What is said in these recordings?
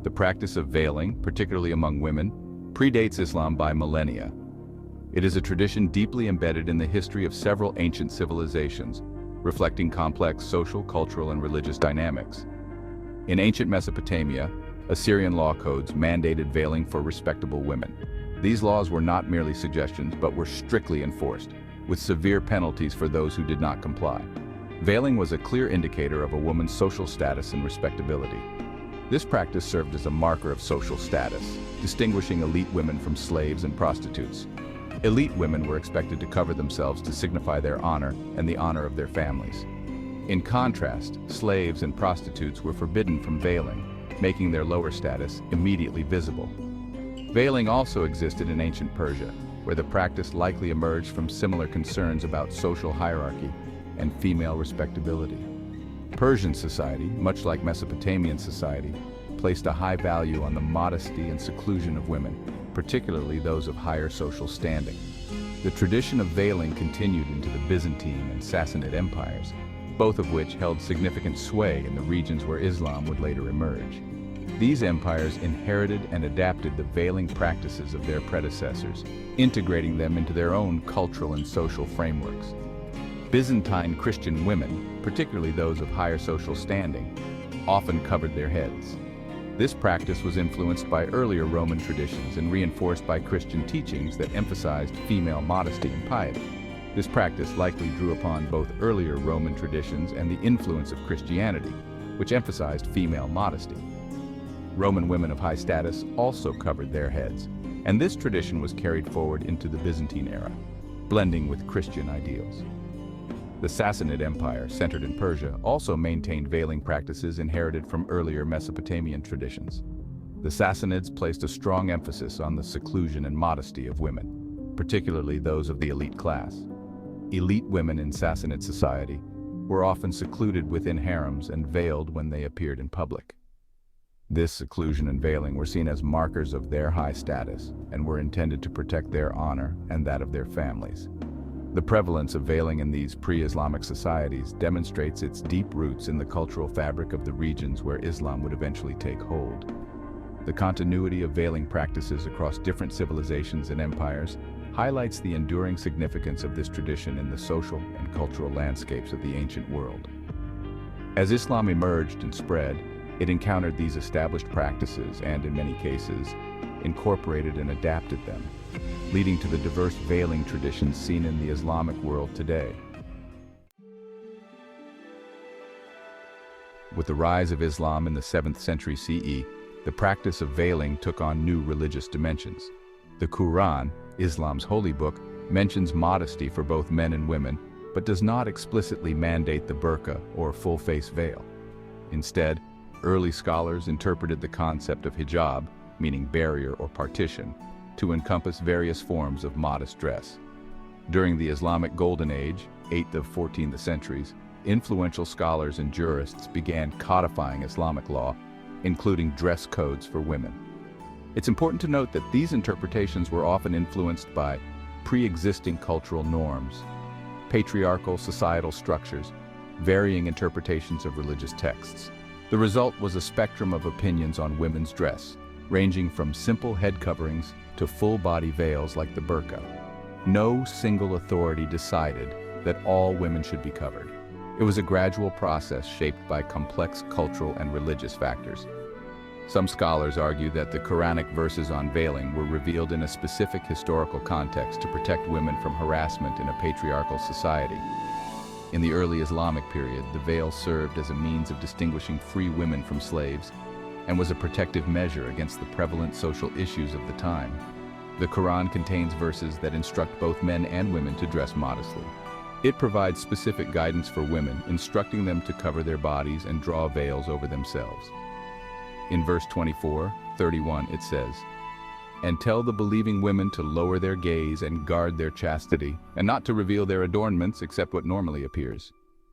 The practice of veiling, particularly among women, predates Islam by millennia. It is a tradition deeply embedded in the history of several ancient civilizations, reflecting complex social, cultural, and religious dynamics. In ancient Mesopotamia, Assyrian law codes mandated veiling for respectable women. These laws were not merely suggestions, but were strictly enforced, with severe penalties for those who did not comply. Veiling was a clear indicator of a woman's social status and respectability. This practice served as a marker of social status, distinguishing elite women from slaves and prostitutes. Elite women were expected to cover themselves to signify their honor and the honor of their families. In contrast, slaves and prostitutes were forbidden from veiling, making their lower status immediately visible. Veiling also existed in ancient Persia, where the practice likely emerged from similar concerns about social hierarchy and female respectability. Persian society, much like Mesopotamian society, placed a high value on the modesty and seclusion of women, particularly those of higher social standing. The tradition of veiling continued into the Byzantine and Sassanid empires, both of which held significant sway in the regions where Islam would later emerge. These empires inherited and adapted the veiling practices of their predecessors, integrating them into their own cultural and social frameworks. Byzantine Christian women, particularly those of higher social standing, often covered their heads. This practice was influenced by earlier Roman traditions and reinforced by Christian teachings that emphasized female modesty and piety. This practice likely drew upon both earlier Roman traditions and the influence of Christianity, which emphasized female modesty. Roman women of high status also covered their heads, and this tradition was carried forward into the Byzantine era, blending with Christian ideals. The Sassanid Empire, centered in Persia, also maintained veiling practices inherited from earlier Mesopotamian traditions. The Sassanids placed a strong emphasis on the seclusion and modesty of women, particularly those of the elite class. Elite women in Sassanid society were often secluded within harems and veiled when they appeared in public. This seclusion and veiling were seen as markers of their high status and were intended to protect their honor and that of their families. The prevalence of veiling in these pre-Islamic societies demonstrates its deep roots in the cultural fabric of the regions where Islam would eventually take hold. The continuity of veiling practices across different civilizations and empires highlights the enduring significance of this tradition in the social and cultural landscapes of the ancient world. As Islam emerged and spread, it encountered these established practices and, in many cases, incorporated and adapted them, leading to the diverse veiling traditions seen in the Islamic world today. With the rise of Islam in the 7th century CE, the practice of veiling took on new religious dimensions. The Quran, Islam's holy book, mentions modesty for both men and women, but does not explicitly mandate the burqa or full-face veil. Instead, early scholars interpreted the concept of hijab, meaning barrier or partition, to encompass various forms of modest dress. During the Islamic Golden Age, 8th to 14th centuries, influential scholars and jurists began codifying Islamic law, including dress codes for women. It's important to note that these interpretations were often influenced by pre-existing cultural norms, patriarchal societal structures, varying interpretations of religious texts. The result was a spectrum of opinions on women's dress, ranging from simple head coverings to full-body veils like the burqa. No single authority decided that all women should be covered. It was a gradual process shaped by complex cultural and religious factors. Some scholars argue that the Quranic verses on veiling were revealed in a specific historical context to protect women from harassment in a patriarchal society. In the early Islamic period, the veil served as a means of distinguishing free women from slaves and was a protective measure against the prevalent social issues of the time. The Quran contains verses that instruct both men and women to dress modestly. It provides specific guidance for women, instructing them to cover their bodies and draw veils over themselves. In verse 24:31, it says, "And tell the believing women to lower their gaze and guard their chastity, and not to reveal their adornments except what normally appears.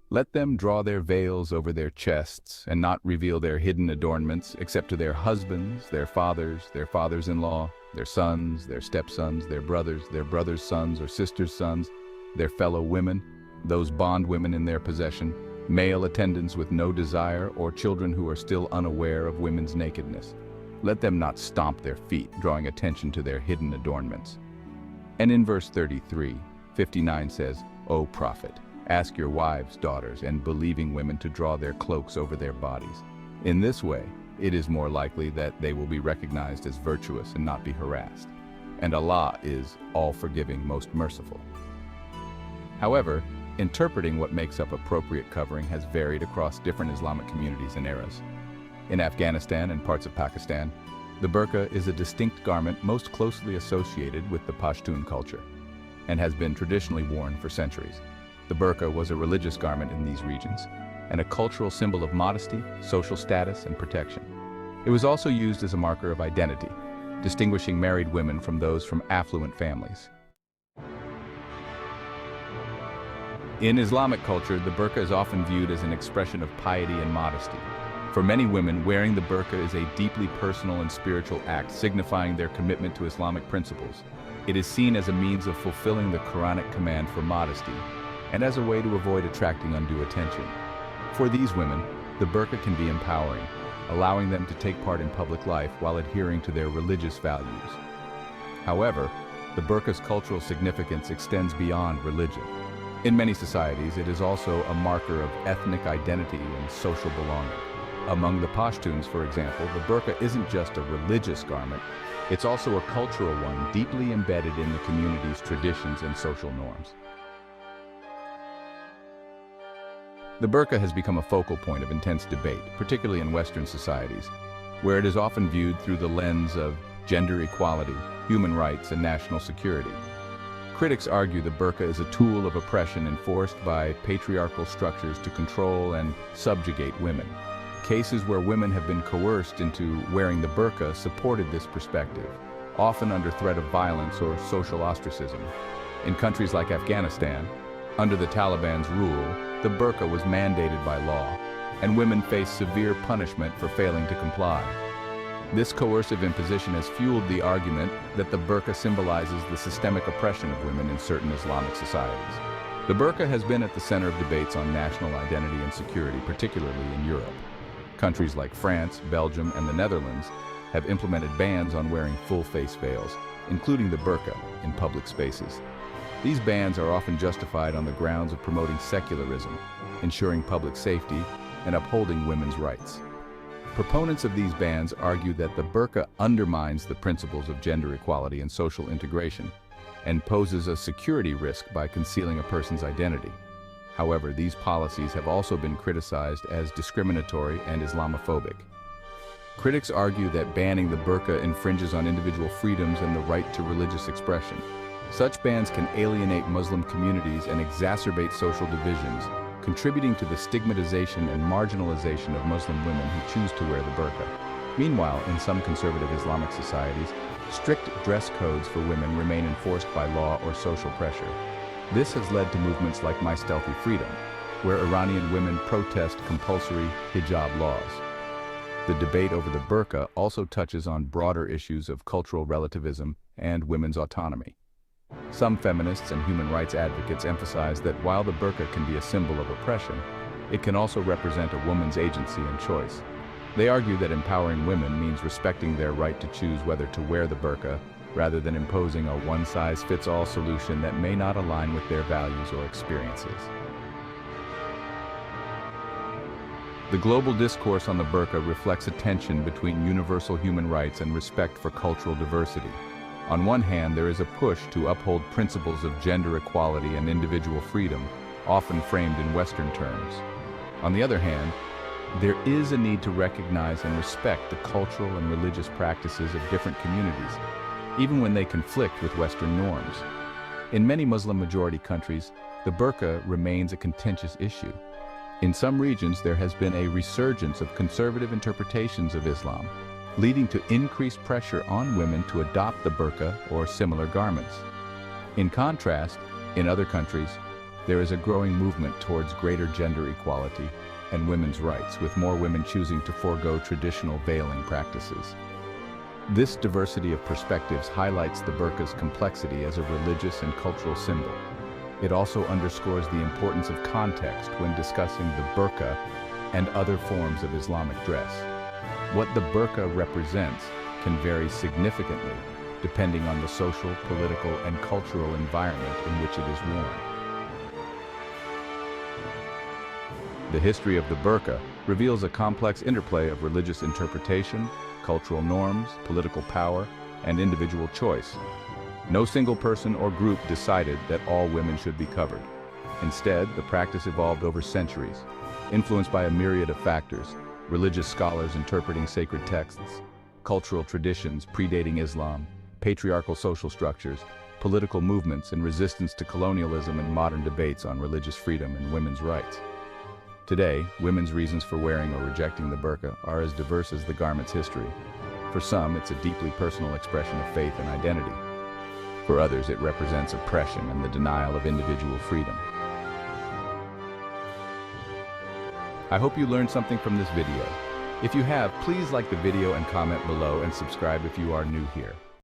Let them draw their veils over their chests, and not reveal their hidden adornments except to their husbands, their fathers-in-law, their sons, their stepsons, their brothers' sons or sisters' sons, their fellow women, those bondwomen in their possession, male attendants with no desire, or children who are still unaware of women's nakedness." Let them not stomp their feet, drawing attention to their hidden adornments. And in verse 59 says, O prophet, ask your wives, daughters, and believing women to draw their cloaks over their bodies. In this way, it is more likely that they will be recognized as virtuous and not be harassed. And Allah is all-forgiving, most merciful. However, interpreting what makes up appropriate covering has varied across different Islamic communities and eras. In Afghanistan and parts of Pakistan, the burqa is a distinct garment most closely associated with the Pashtun culture and has been traditionally worn for centuries. The burqa was a religious garment in these regions and a cultural symbol of modesty, social status, and protection. It was also used as a marker of identity, distinguishing married women from those from affluent families. In Islamic culture, the burqa is often viewed as an expression of piety and modesty. For many women, wearing the burqa is a deeply personal and spiritual act, signifying their commitment to Islamic principles. It is seen as a means of fulfilling the Quranic command for modesty, and as a way to avoid attracting undue attention. For these women, the burqa can be empowering, allowing them to take part in public life while adhering to their religious values. However, the burqa's cultural significance extends beyond religion. In many societies, it is also a marker of ethnic identity and social belonging. Among the Pashtuns, for example, the burqa isn't just a religious garment, it's also a cultural one deeply embedded in the community's traditions and social norms. The burqa has become a focal point of intense debate, particularly in Western societies, where it is often viewed through the lens of gender equality, human rights, and national security. Critics argue the burqa is a tool of oppression enforced by patriarchal structures to control and subjugate women. Cases where women have been coerced into wearing the burqa supported this perspective, often under threat of violence or social ostracism. In countries like Afghanistan, under the Taliban's rule, the burqa was mandated by law, and women faced severe punishment for failing to comply. This coercive imposition has fueled the argument that the burqa symbolizes the systemic oppression of women in certain Islamic societies. The burqa has been at the center of debates on national identity and security, particularly in Europe. Countries like France, Belgium, and the Netherlands have implemented bans on wearing full-face veils, including the burqa, in public spaces. These bans are often justified on the grounds of promoting secularism, ensuring public safety, and upholding women's rights. Proponents of these bans argue that the burqa undermines the principles of gender equality and social integration, and poses a security risk by concealing a person's identity. However, these policies have also been criticized as discriminatory and Islamophobic. Critics argue that banning the burqa infringes on individual freedoms and the right to religious expression. Such bans can alienate Muslim communities and exacerbate social divisions, contributing to the stigmatization and marginalization of Muslim women who choose to wear the burqa. Meanwhile, in some conservative Islamic societies, strict dress codes for women remain enforced by law or social pressure. This has led to movements like My Stealthy Freedom, where Iranian women protest compulsory hijab laws. The debate over the burqa also touches on broader issues of cultural relativism and women's autonomy. Some feminists and human rights advocates emphasize that while the burqa can be a symbol of oppression, it can also represent a woman's agency and choice. They argue that empowering women means respecting their right to choose whether to wear the burqa, rather than imposing a one-size-fits-all solution that may not align with their values or experiences. The global discourse on the burqa reflects a tension between universal human rights and respect for cultural diversity. On one hand, there is a push to uphold principles of gender equality and individual freedom, often framed in Western terms. On the other hand, there is a need to recognize and respect the cultural and religious practices of different communities, even when they conflict with Western norms. In many Muslim-majority countries, the burqa remains a contentious issue. In some regions, there has been a resurgence of conservative interpretations of Islam, leading to increased pressure on women to adopt the burqa or similar garments. In contrast, in other countries, there is a growing movement towards greater gender equality and women's rights, with more women choosing to forego traditional veiling practices. This diversity of perspectives highlights the burqa's complexity as a religious and cultural symbol. It also underscores the importance of context when discussing the burqa and other forms of Islamic dress. What the burqa represents can vary significantly depending on the social, political, and cultural environment in which it is worn. The history of the burqa reveals a complex interplay of religious interpretation, cultural norms, political power, and individual choice. No single person or group decided that all women should be covered. Instead, the practice evolved over centuries, influenced by a myriad of factors: religious scholars interpreting sacred texts, cultural traditions predating Islam, patriarchal social structures, political movements and resistance to colonialism, and modern debates on religious freedom and women's rights. Today, women's reasons for wearing or rejecting the burqa are as diverse as the garment's history. For some, it's a deeply personal expression of faith and identity. For others, it represents oppression and the denial of individual freedom. I hope you learned something from this video. If you have, please like the video and comment below, and subscribe if you are new here.